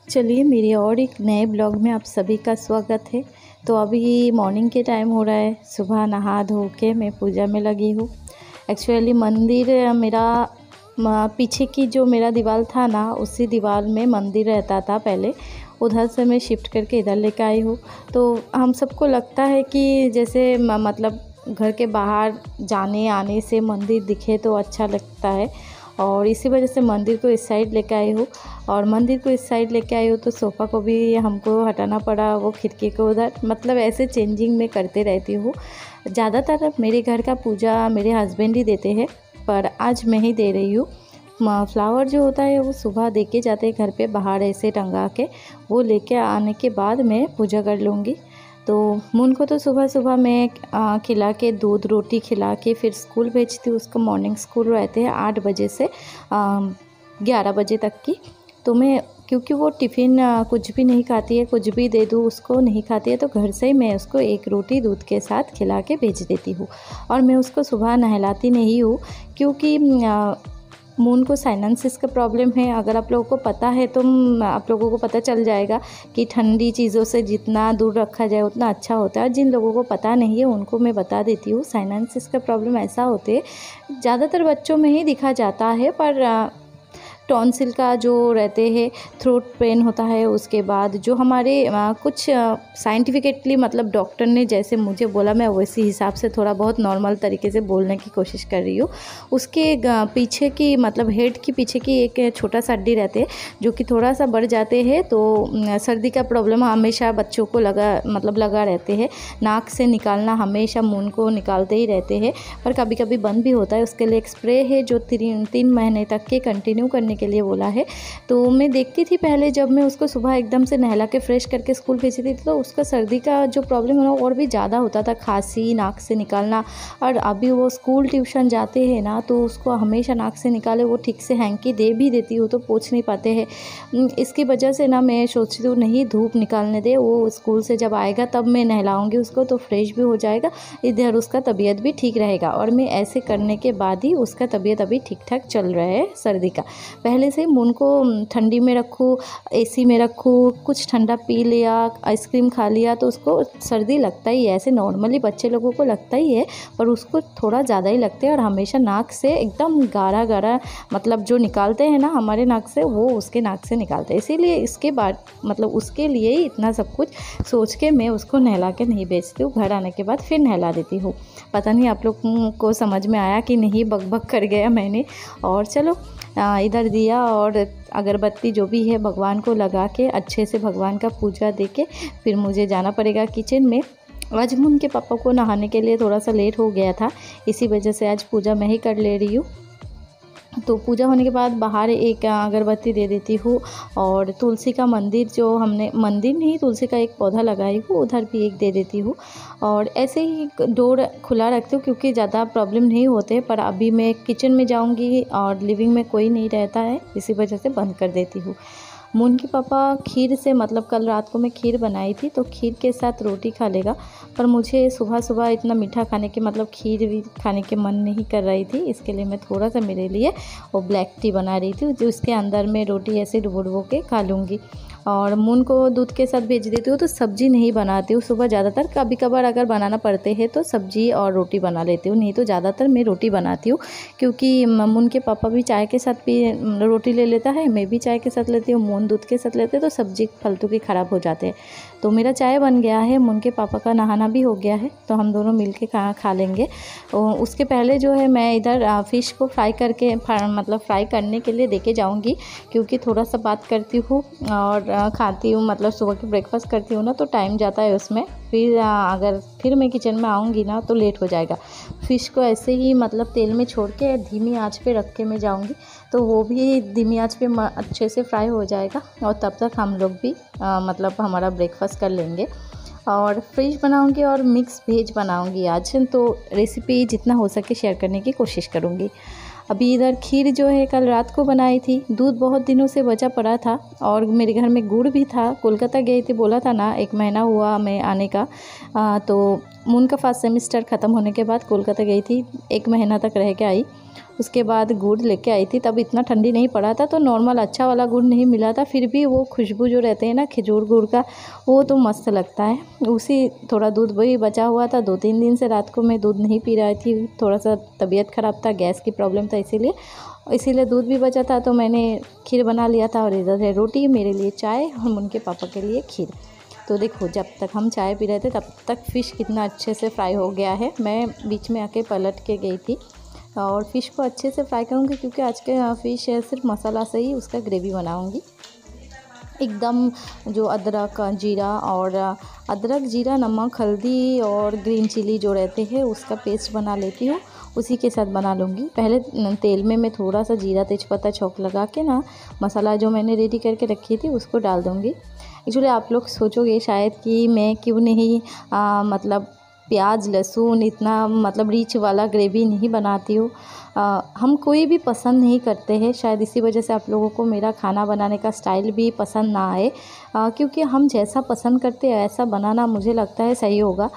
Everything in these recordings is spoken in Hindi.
चलिए मेरे और एक नए ब्लॉग में आप सभी का स्वागत है। तो अभी मॉर्निंग के टाइम हो रहा है, सुबह नहा धो के मैं पूजा में लगी हूँ। एक्चुअली मंदिर मेरा पीछे की जो मेरा दीवार था ना, उसी दीवार में मंदिर रहता था पहले। उधर से मैं शिफ्ट करके इधर लेकर आई हूँ। तो हम सबको लगता है कि जैसे मतलब घर के बाहर जाने आने से मंदिर दिखे तो अच्छा लगता है, और इसी वजह से मंदिर को इस साइड लेके आई हूँ। और मंदिर को इस साइड लेके आई हूँ तो सोफ़ा को भी हमको हटाना पड़ा, वो खिड़की को उधर, मतलब ऐसे चेंजिंग में करते रहती हूँ। ज़्यादातर मेरे घर का पूजा मेरे हस्बैंड ही देते हैं, पर आज मैं ही दे रही हूँ। फ्लावर जो होता है वो सुबह दे के जाते हैं घर पे बाहर ऐसे टंगा के, वो लेके आने के बाद मैं पूजा कर लूँगी। तो मून को तो सुबह सुबह मैं खिला के दूध रोटी खिला के फिर स्कूल भेजती हूँ। उसका मॉर्निंग स्कूल रहते हैं 8 बजे से 11 बजे तक की। तो मैं, क्योंकि वो टिफ़िन कुछ भी नहीं खाती है, कुछ भी दे दूँ उसको नहीं खाती है, तो घर से ही मैं उसको एक रोटी दूध के साथ खिला के भेज देती हूँ। और मैं उसको सुबह नहलाती नहीं हूँ, क्योंकि मून को साइनेसिस का प्रॉब्लम है। अगर आप लोगों को पता है तो आप लोगों को पता चल जाएगा कि ठंडी चीज़ों से जितना दूर रखा जाए उतना अच्छा होता है। जिन लोगों को पता नहीं है उनको मैं बता देती हूँ। साइनेसिस का प्रॉब्लम ऐसा होते है, ज़्यादातर बच्चों में ही दिखा जाता है, पर टॉन्सिल का जो रहते हैं, थ्रोट पेन होता है। उसके बाद जो हमारे कुछ साइंटिफिकली मतलब डॉक्टर ने जैसे मुझे बोला, मैं वैसे हिसाब से थोड़ा बहुत नॉर्मल तरीके से बोलने की कोशिश कर रही हूँ। उसके पीछे की मतलब हेड की पीछे की एक छोटा सा हड्डी रहते हैं जो कि थोड़ा सा बढ़ जाते हैं, तो सर्दी का प्रॉब्लम हमेशा बच्चों को लगा रहते हैं। नाक से निकालना हमेशा मून को निकालते ही रहते हैं, पर कभी कभी बंद भी होता है। उसके लिए एक स्प्रे है जो 3 महीने तक के कंटिन्यू करने के लिए बोला है। तो मैं देखती थी पहले, जब मैं उसको सुबह एकदम से नहला के फ्रेश करके स्कूल भेजती थी तो उसका सर्दी का जो प्रॉब्लम है ना और भी ज़्यादा होता था, खांसी, नाक से निकालना। और अभी वो स्कूल ट्यूशन जाते हैं ना, तो उसको हमेशा नाक से निकाले, वो ठीक से हैंकी दे भी देती हूँ तो पोंछ नहीं पाते हैं। इसकी वजह से ना मैं सोचती हूँ नहीं, धूप निकालने दे, वो स्कूल से जब आएगा तब मैं नहलाऊँगी उसको, तो फ्रेश भी हो जाएगा, इधर उसका तबीयत भी ठीक रहेगा। और मैं ऐसे करने के बाद ही उसका तबीयत अभी ठीक ठाक चल रहा है सर्दी का। पहले से मून को ठंडी में रखूँ, एसी में रखूँ, कुछ ठंडा पी लिया, आइसक्रीम खा लिया तो उसको सर्दी लगता ही है। ऐसे नॉर्मली बच्चे लोगों को लगता ही है, पर उसको थोड़ा ज़्यादा ही लगता है। और हमेशा नाक से एकदम गाढ़ा गाढ़ा, मतलब जो निकालते हैं ना हमारे नाक से, वो उसके नाक से निकालते हैं। इसीलिए इसके बाद मतलब उसके लिए ही इतना सब कुछ सोच के मैं उसको नहला के नहीं भेजती हूँ। घर आने के बाद फिर नहला देती हूँ। पता नहीं आप लोग को समझ में आया कि नहीं, बक कर गया मैंने। और चलो इधर दिया और अगरबत्ती जो भी है भगवान को लगा के अच्छे से भगवान का पूजा दे के फिर मुझे जाना पड़ेगा किचन में। आज मून के पापा को नहाने के लिए थोड़ा सा लेट हो गया था, इसी वजह से आज पूजा मैं ही कर ले रही हूँ। तो पूजा होने के बाद बाहर एक अगरबत्ती दे देती हूँ, और तुलसी का मंदिर जो हमने, मंदिर नहीं, तुलसी का एक पौधा लगाई हूँ, उधर भी एक दे देती हूँ। और ऐसे ही डोर खुला रखती हूँ क्योंकि ज़्यादा प्रॉब्लम नहीं होते। पर अभी मैं किचन में जाऊँगी और लिविंग में कोई नहीं रहता है, इसी वजह से बंद कर देती हूँ। मून के पापा खीर से, मतलब कल रात को मैं खीर बनाई थी तो खीर के साथ रोटी खा लेगा, पर मुझे सुबह सुबह इतना मीठा खाने के, मतलब खीर भी खाने के मन नहीं कर रही थी। इसके लिए मैं थोड़ा सा मेरे लिए वो ब्लैक टी बना रही थी, जो उसके अंदर में रोटी ऐसे डुबो के खा लूँगी। और मून को दूध के साथ भेज देती हूँ। तो सब्ज़ी नहीं बनाती हूँ सुबह, ज़्यादातर कभी कभार अगर बनाना पड़ते हैं तो सब्ज़ी और रोटी बना लेती हूँ, नहीं तो ज़्यादातर मैं रोटी बनाती हूँ। क्योंकि मून के पापा भी चाय के साथ भी रोटी ले लेता है, मैं भी चाय के साथ लेती हूँ, मून दूध के साथ लेते हैं, तो सब्ज़ी फालतू की ख़राब हो जाते हैं। तो मेरा चाय बन गया है, मून के पापा का नहाना भी हो गया है, तो हम दोनों मिल के खा लेंगे। उसके पहले जो है मैं इधर फ़िश को फ्राई करके, मतलब फ्राई करने के लिए देके जाऊँगी, क्योंकि थोड़ा सा बात करती हूँ और खाती हूँ, मतलब सुबह की ब्रेकफास्ट करती हूँ ना, तो टाइम जाता है उसमें। फिर अगर फिर मैं किचन में आऊँगी ना तो लेट हो जाएगा। फ़िश को ऐसे ही मतलब तेल में छोड़ के धीमी आंच पे रख के मैं जाऊँगी, तो वो भी धीमी आंच पे अच्छे से फ्राई हो जाएगा, और तब तक हम लोग भी मतलब हमारा ब्रेकफास्ट कर लेंगे। और फिश बनाऊँगी और मिक्स वेज बनाऊँगी आज, तो रेसिपी जितना हो सके शेयर करने की कोशिश करूँगी। अभी इधर खीर जो है कल रात को बनाई थी, दूध बहुत दिनों से बचा पड़ा था, और मेरे घर में गुड़ भी था। कोलकाता गई थी, बोला था ना 1 महीना हुआ मैं आने का। तो मून का फर्स्ट सेमेस्टर ख़त्म होने के बाद कोलकाता गई थी, 1 महीना तक रह के आई। उसके बाद गुड़ लेके आई थी, तब इतना ठंडी नहीं पड़ा था तो नॉर्मल अच्छा वाला गुड़ नहीं मिला था, फिर भी वो खुशबू जो रहते हैं ना खजूर गुड़ का, वो तो मस्त लगता है। उसी थोड़ा दूध वही बचा हुआ था, 2-3 दिन से रात को मैं दूध नहीं पी रही थी, थोड़ा सा तबीयत ख़राब था, गैस की प्रॉब्लम था, इसीलिए दूध भी बचा था, तो मैंने खीर बना लिया था। और इधर है रोटी, मेरे लिए चाय और उनके पापा के लिए खीर। तो देखो जब तक हम चाय पी रहे थे तब तक फ़िश कितना अच्छे से फ्राई हो गया है। मैं बीच में आके पलट के गई थी और फ़िश को अच्छे से फ्राई करूँगी, क्योंकि आज के फ़िश है सिर्फ मसाला से ही उसका ग्रेवी बनाऊँगी। एकदम जो अदरक जीरा नमक हल्दी और ग्रीन चिली जो रहते हैं उसका पेस्ट बना लेती हूँ, उसी के साथ बना लूँगी। पहले तेल में मैं थोड़ा सा जीरा तेज़पत्ता छौंक लगा के ना मसाला जो मैंने रेडी करके रखी थी उसको डाल दूँगी। एक्चुअली आप लोग सोचोगे शायद कि मैं क्यों नहीं मतलब प्याज लहसुन इतना मतलब रिच वाला ग्रेवी नहीं बनाती हूँ। हम कोई भी पसंद नहीं करते हैं, शायद इसी वजह से आप लोगों को मेरा खाना बनाने का स्टाइल भी पसंद ना आए, क्योंकि हम जैसा पसंद करते हैं ऐसा बनाना मुझे लगता है सही होगा।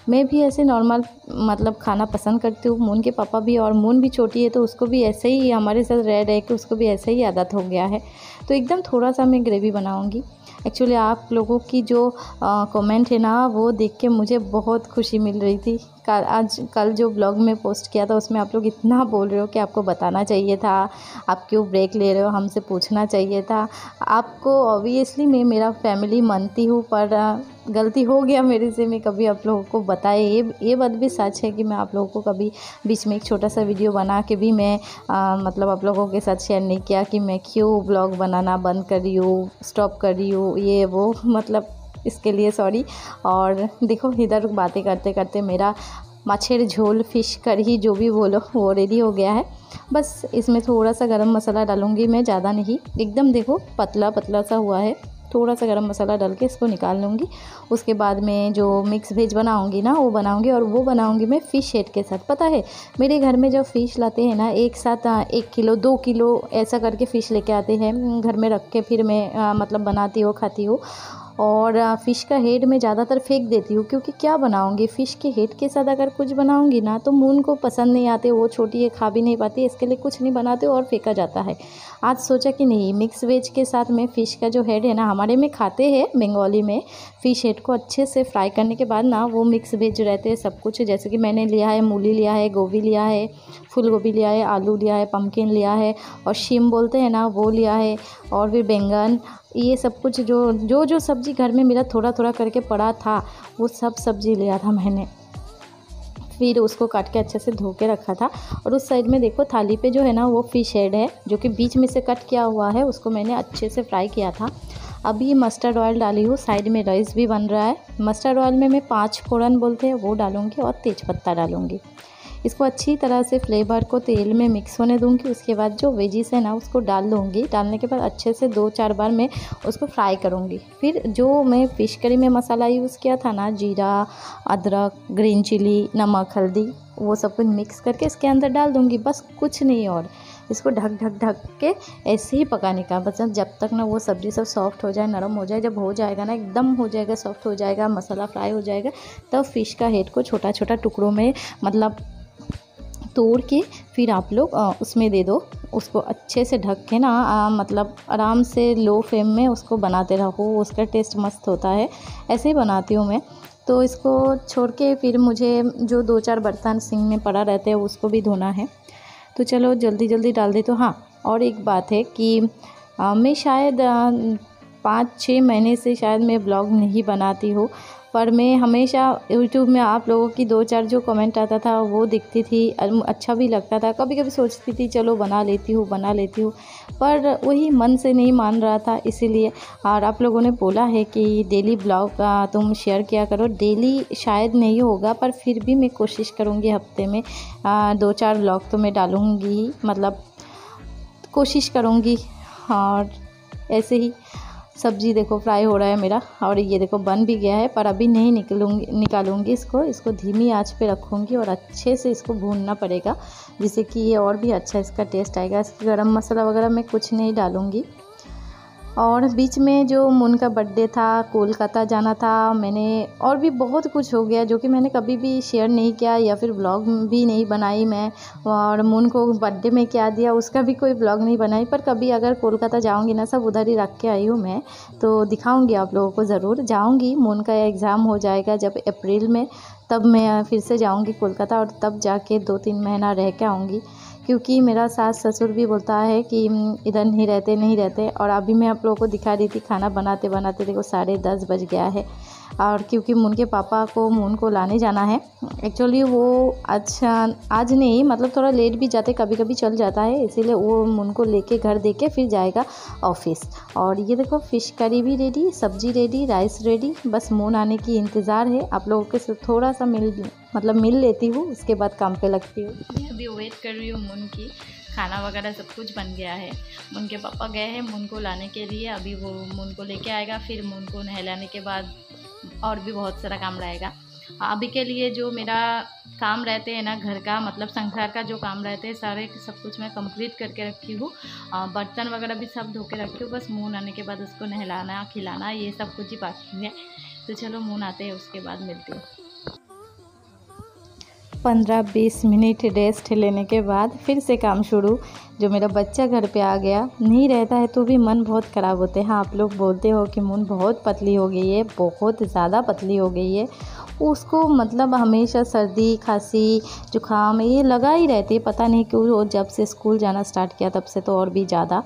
मैं भी ऐसे नॉर्मल मतलब खाना पसंद करती हूँ, मून के पापा भी, और मून भी छोटी है तो उसको भी ऐसे ही हमारे साथ रह के उसको भी ऐसे ही आदत हो गया है। तो एकदम थोड़ा सा मैं ग्रेवी बनाऊँगी। एक्चुअली आप लोगों की जो कमेंट है ना वो देख के मुझे बहुत खुशी मिल रही थी। कल जो ब्लॉग में पोस्ट किया था उसमें आप लोग इतना बोल रहे हो कि आपको बताना चाहिए था, आप क्यों ब्रेक ले रहे हो, हमसे पूछना चाहिए था। आपको ऑब्वियसली मैं मेरा फैमिली मानती हूँ, पर गलती हो गया मेरे से, मैं कभी आप लोगों को बताए। ये बात भी सच है कि मैं आप लोगों को कभी बीच में एक छोटा सा वीडियो बना के भी मैं मतलब आप लोगों के साथ शेयर नहीं किया कि मैं क्यों ब्लॉग बनाना बंद कर रही हूँ, स्टॉप कर रही हूँ, ये वो मतलब इसके लिए सॉरी। और देखो इधर बातें करते करते मेरा माछेर झोल फ़िश कढ़ी जो भी बोलो वो रेडी हो गया है। बस इसमें थोड़ा सा गरम मसाला डालूँगी मैं, ज़्यादा नहीं, एकदम देखो पतला पतला सा हुआ है। थोड़ा सा गरम मसाला डाल के इसको निकाल लूँगी। उसके बाद में जो मिक्स वेज बनाऊँगी ना वो बनाऊँगी, और वो बनाऊँगी मैं फ़िश हेड के साथ। पता है मेरे घर में जब फ़िश लाते हैं ना एक साथ 1 किलो 2 किलो ऐसा करके फ़िश लेके आते हैं घर में रख के, फिर मैं मतलब बनाती हूँ खाती हूँ। और फ़िश का हेड मैं ज़्यादातर फेंक देती हूँ, क्योंकि क्या बनाऊँगी फ़िश के हेड के साथ अगर कुछ बनाऊँगी ना तो मून को पसंद नहीं आते, वो छोटी है खा भी नहीं पाती, इसके लिए कुछ नहीं बनाते और फेंका जाता है। आज सोचा कि नहीं मिक्स वेज के साथ में फ़िश का जो हेड है ना, हमारे में खाते हैं बंगाली में, फ़िश हेड को अच्छे से फ्राई करने के बाद ना वो मिक्स वेज रहते हैं सब कुछ, जैसे कि मैंने लिया है मूली लिया है, गोभी लिया है, फूल गोभी लिया है, आलू लिया है, पम्पकिन लिया है, और शिम बोलते हैं ना वो लिया है, और फिर बैंगन, ये सब कुछ जो सब्ज़ी घर में मेरा थोड़ा थोड़ा करके पड़ा था वो सब सब्ज़ी लिया था मैंने। फिर उसको काट के अच्छे से धो के रखा था। और उस साइड में देखो थाली पे जो है ना वो फ़िश हेड है जो कि बीच में से कट किया हुआ है, उसको मैंने अच्छे से फ्राई किया था। अभी मस्टर्ड ऑयल डाली हूँ, साइड में राइस भी बन रहा है। मस्टर्ड ऑयल में मैं 5 फोड़न बोलते हैं वो डालूँगी और तेज़पत्ता डालूँगी। इसको अच्छी तरह से फ्लेवर को तेल में मिक्स होने दूँगी। उसके बाद जो वेजिस है ना उसको डाल दूँगी। डालने के बाद अच्छे से 2-4 बार मैं उसको फ्राई करूँगी। फिर जो मैं फ़िश करी में मसाला यूज़ किया था ना, जीरा, अदरक, ग्रीन चिली, नमक, हल्दी, वो सब कुछ मिक्स करके इसके अंदर डाल दूँगी, बस कुछ नहीं। और इसको ढक ढक ढक के ऐसे ही पकाने का, बस जब तक ना वो सब्ज़ी सब सॉफ्ट हो जाए, नरम हो जाए। जब हो जाएगा ना एकदम हो जाएगा, सॉफ्ट हो जाएगा, मसाला फ्राई हो जाएगा, तब फ़िश का हेड को छोटा छोटा टुकड़ों में मतलब तोड़ के फिर आप लोग उसमें दे दो। उसको अच्छे से ढक के ना मतलब आराम से लो फ्लेम में उसको बनाते रहो, उसका टेस्ट मस्त होता है। ऐसे ही बनाती हूँ मैं। तो इसको छोड़ के फिर मुझे जो 2-4 बर्तन सिंक में पड़ा रहते हैं उसको भी धोना है, तो चलो जल्दी जल्दी डाल दे। तो हाँ, और एक बात है कि मैं शायद 5-6 महीने से शायद मैं ब्लॉग नहीं बनाती हूँ, पर मैं हमेशा यूट्यूब में आप लोगों की 2-4 जो कमेंट आता था वो दिखती थी, अच्छा भी लगता था। कभी कभी सोचती थी चलो बना लेती हूँ, पर वही मन से नहीं मान रहा था, इसीलिए। और आप लोगों ने बोला है कि डेली ब्लॉग तुम शेयर किया करो। डेली शायद नहीं होगा, पर फिर भी मैं कोशिश करूँगी हफ्ते में 2-4 ब्लॉग तो मैं डालूँगी, मतलब कोशिश करूँगी। और ऐसे ही सब्ज़ी देखो फ्राई हो रहा है मेरा, और ये देखो बन भी गया है, पर अभी नहीं निकालूंगी इसको धीमी आंच पे रखूँगी और अच्छे से इसको भूनना पड़ेगा, जिससे कि ये और भी अच्छा इसका टेस्ट आएगा। इसका गरम मसाला वगैरह मैं कुछ नहीं डालूँगी। और बीच में जो मून का बर्थडे था, कोलकाता जाना था मैंने, और भी बहुत कुछ हो गया जो कि मैंने कभी भी शेयर नहीं किया या फिर ब्लॉग भी नहीं बनाई मैं। और मून को बर्थडे में क्या दिया उसका भी कोई ब्लॉग नहीं बनाई, पर कभी अगर कोलकाता जाऊंगी ना, सब उधर ही रख के आई हूँ मैं, तो दिखाऊंगी आप लोगों को ज़रूर। जाऊंगी, मून का एग्ज़ाम हो जाएगा जब अप्रैल में, तब मैं फिर से जाऊंगी कोलकाता, और तब जाके 2-3 महीना रह के आऊँगी। क्योंकि मेरा सास ससुर भी बोलता है कि इधर नहीं रहते। और अभी मैं आप लोगों को दिखा रही थी खाना बनाते बनाते, देखो 10:30 बज गया है। और क्योंकि मून के पापा को मून को लाने जाना है, एक्चुअली वो आज नहीं, मतलब थोड़ा लेट भी जाते, कभी कभी चल जाता है, इसीलिए वो मून को लेके घर दे के फिर जाएगा ऑफिस। और ये देखो फिश करी भी रेडी, सब्जी रेडी, राइस रेडी, बस मून आने की इंतज़ार है। आप लोगों के साथ थोड़ा सा मिल लेती हूँ, उसके बाद काम पे लगती हूँ। अभी वेट कर रही हूँ मून की। खाना वगैरह सब कुछ बन गया है। मून के पापा गए हैं मून को लाने के लिए, अभी वो मून को लेके आएगा, फिर मून को नहलाने के बाद और भी बहुत सारा काम रहेगा। अभी के लिए जो मेरा काम रहते हैं ना घर का, मतलब संसार का जो काम रहते हैं सारे सब कुछ मैं कंप्लीट करके रखी हूँ। बर्तन वगैरह भी सब धो के रखी हूँ, बस मून आने के बाद उसको नहलाना खिलाना ये सब कुछ ही बाकी है। तो चलो मून आते हैं उसके बाद मिलती हूँ। 15-20 मिनट रेस्ट लेने के बाद फिर से काम शुरू। जो मेरा बच्चा घर पे आ गया, नहीं रहता है तो भी मन बहुत ख़राब होते हैं। हाँ, आप लोग बोलते हो कि मून बहुत पतली हो गई है, बहुत ज़्यादा पतली हो गई है। उसको मतलब हमेशा सर्दी खांसी जुकाम ये लगा ही रहती है, पता नहीं क्यों। वो जब से स्कूल जाना स्टार्ट किया तब से तो और भी ज़्यादा।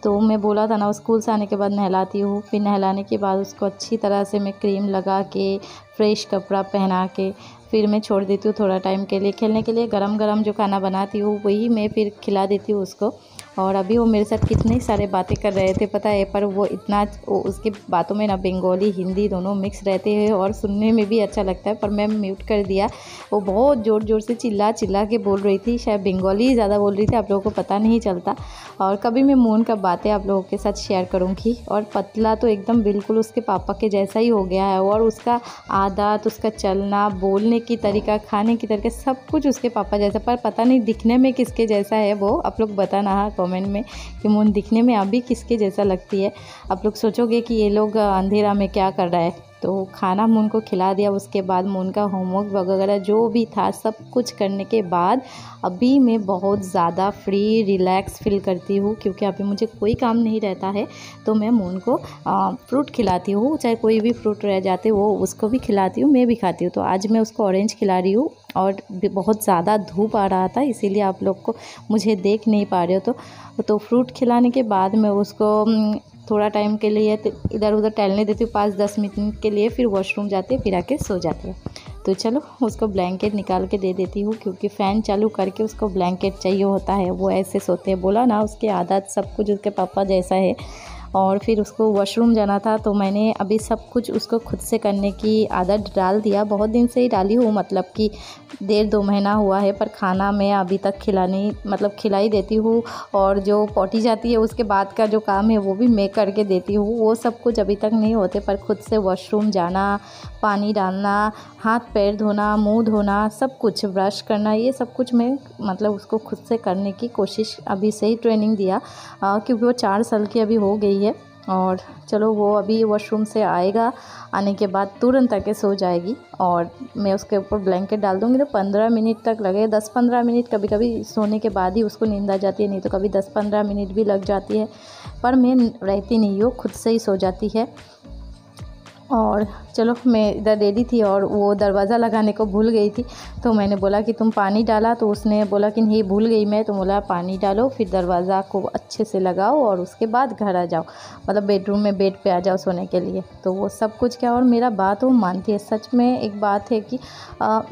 तो मैं बोला था ना, स्कूल से आने के बाद नहलाती हूँ, फिर नहलाने के बाद उसको अच्छी तरह से मैं क्रीम लगा के फ्रेश कपड़ा पहना के फिर मैं छोड़ देती हूँ थोड़ा टाइम के लिए खेलने के लिए। गरम गरम जो खाना बनाती हूँ वही मैं फिर खिला देती हूँ उसको। और अभी वो मेरे साथ कितनी सारे बातें कर रहे थे पता है, पर वो उसकी बातों में ना बंगाली हिंदी दोनों मिक्स रहते हैं और सुनने में भी अच्छा लगता है, पर मैं म्यूट कर दिया। वो बहुत ज़ोर ज़ोर से चिल्ला चिल्ला के बोल रही थी, शायद बंगाली ही ज़्यादा बोल रही थी, आप लोगों को पता नहीं चलता। और कभी मैं मून का बातें आप लोगों के साथ शेयर करूँगी। और पतला तो एकदम बिल्कुल उसके पापा के जैसा ही हो गया है, और उसका आदत, उसका चलना, बोलने की तरीका, खाने की तरीका, सब कुछ उसके पापा जैसा, पर पता नहीं दिखने में किसके जैसा है वो। आप लोग बताना हाँ कमेंट में कि मून दिखने में अभी किसके जैसा लगती है। आप लोग सोचोगे कि ये लोग अंधेरा में क्या कर रहा है। तो खाना मून को खिला दिया, उसके बाद मून का होमवर्क वगैरह जो भी था सब कुछ करने के बाद अभी मैं बहुत ज़्यादा फ्री रिलैक्स फील करती हूँ, क्योंकि अभी मुझे कोई काम नहीं रहता है। तो मैं मून को फ्रूट खिलाती हूँ, चाहे कोई भी फ्रूट रह जाते वो उसको भी खिलाती हूँ, मैं भी खाती हूँ। तो आज मैं उसको ऑरेंज खिला रही हूँ, और बहुत ज़्यादा धूप आ रहा था इसीलिए आप लोग को मुझे देख नहीं पा रहे हो। तो फ्रूट खिलाने के बाद मैं उसको थोड़ा टाइम के लिए इधर उधर टहलने देती हूँ, 5-10 मिनट के लिए, फिर वॉशरूम जाते हैं, फिर आके सो जाते हैं। तो चलो उसको ब्लैंकेट निकाल के दे देती हूँ, क्योंकि फ़ैन चालू करके उसको ब्लैंकेट चाहिए होता है, वो ऐसे सोते हैं। बोला ना उसकी आदत सब कुछ उसके पापा जैसा है। और फिर उसको वॉशरूम जाना था, तो मैंने अभी सब कुछ उसको खुद से करने की आदत डाल दिया, बहुत दिन से ही डाली हूँ, मतलब कि 1.5-2 महीना हुआ है। पर खाना मैं अभी तक खिला ही देती हूँ, और जो पॉटी जाती है उसके बाद का जो काम है वो भी मैं करके देती हूँ। वो सब कुछ अभी तक नहीं होते, पर खुद से वॉशरूम जाना, पानी डालना, हाथ पैर धोना, मुँह धोना, सब कुछ ब्रश करना, ये सब कुछ मैं मतलब उसको खुद से करने की कोशिश अभी से ही ट्रेनिंग दिया, क्योंकि वो 4 साल की अभी हो गई है। और चलो वो अभी वॉशरूम से आएगा, आने के बाद तुरंत आके सो जाएगी, और मैं उसके ऊपर ब्लैंकेट डाल दूँगी। तो 15 मिनट तक लगे, 10-15 मिनट, कभी कभी सोने के बाद ही उसको नींद आ जाती है, नहीं तो कभी 10-15 मिनट भी लग जाती है, पर मैं रहती नहीं हूँ, खुद से ही सो जाती है। और चलो मैं इधर रेडी थी और वो दरवाज़ा लगाने को भूल गई थी, तो मैंने बोला कि तुम पानी डाला, तो उसने बोला कि नहीं भूल गई मैं, तो बोला पानी डालो, फिर दरवाज़ा को अच्छे से लगाओ और उसके बाद घर आ जाओ, मतलब बेडरूम में बेड पे आ जाओ सोने के लिए। तो वो सब कुछ क्या, और मेरा बात वो मानती है। सच में एक बात है कि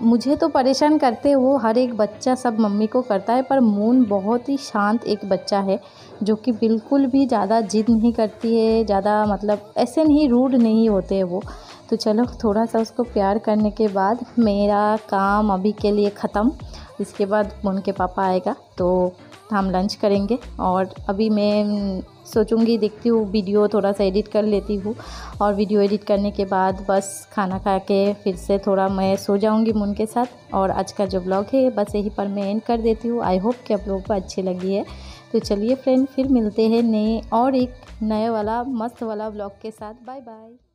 मुझे तो परेशान करते वो हर एक बच्चा सब मम्मी को करता है, पर मून बहुत ही शांत एक बच्चा है, जो कि बिल्कुल भी ज़्यादा जिद नहीं करती है, ज़्यादा मतलब ऐसे नहीं, रूड नहीं होते वो। तो चलो थोड़ा सा उसको प्यार करने के बाद मेरा काम अभी के लिए ख़त्म। इसके बाद मून के पापा आएगा तो हम लंच करेंगे, और अभी मैं सोचूंगी, देखती हूँ वीडियो थोड़ा सा एडिट कर लेती हूँ, और वीडियो एडिट करने के बाद बस खाना खा के फिर से थोड़ा मैं सो जाऊँगी मून के साथ। और आज का जो ब्लॉग है बस यहीं पर मैं एंड कर देती हूँ। आई होप कि आप लोगों को अच्छी लगी है। तो चलिए फ्रेंड, फिर मिलते हैं नए और एक नए वाला मस्त वाला ब्लॉग के साथ। Bye bye.